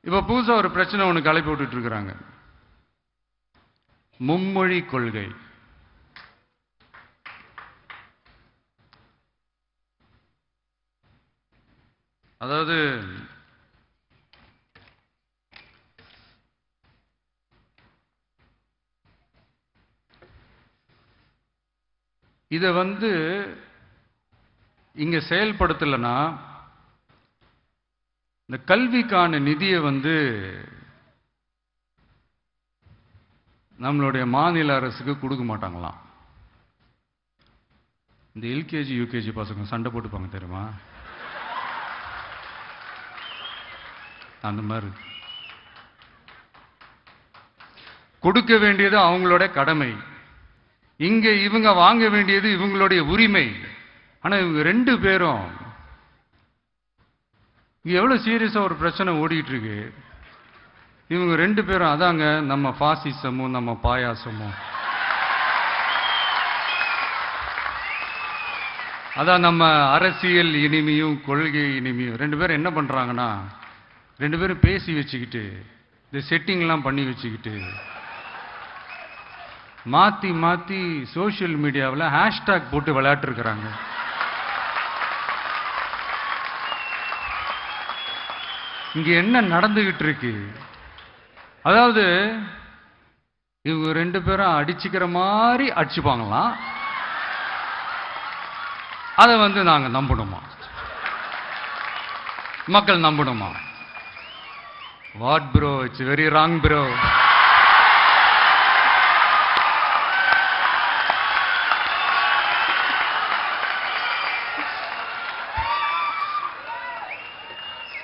இப்போ புதுசாக ஒரு பிரச்சனை ஒன்று கிளப்பி விட்டுட்டு இருக்கிறாங்க. மும்மொழி கொள்கை. அதாவது இதை இங்க செயல்படுத்தலைன்னா இந்த கல்விக்கான நிதியை நம்மளுடைய மாநில அரசுக்கு கொடுக்க மாட்டாங்களாம். இந்த எல்கேஜி யூகேஜி பசங்க சண்டை போட்டுப்பாங்க தெரியுமா? அந்த மாதிரி கொடுக்க வேண்டியது அவங்களோட கடமை, இங்க இவங்க வாங்க வேண்டியது இவங்களுடைய உரிமை. ஆனா இவங்க ரெண்டு பேரும் இங்க எவ்வளவு சீரியஸா ஒரு பிரச்சனை ஓடிட்டு இருக்கு. இவங்க ரெண்டு பேரும் அதாங்க நம்ம பாசிசமும் நம்ம பாயாசமும், அதான் நம்ம அரசியல் இனிமையும் கொள்கை இனிமையும். ரெண்டு பேரும் என்ன பண்றாங்கன்னா, ரெண்டு பேரும் பேசி வச்சுக்கிட்டு இந்த செட்டிங்லாம் பண்ணி வச்சுக்கிட்டு மாத்தி மாத்தி சோசியல் மீடியாவில் ஹேஷ்டாக் போட்டு விளையாட்டு இருக்கிறாங்க. இங்க என்ன நடந்துகிட்டு இருக்கு? அதாவது இவங்க ரெண்டு பேரும் அடிச்சுக்கிற மாதிரி அடிச்சுப்பாங்களாம். அதை நாங்க நம்பணுமா? மக்கள் நம்பணுமா? What bro, it's very wrong bro.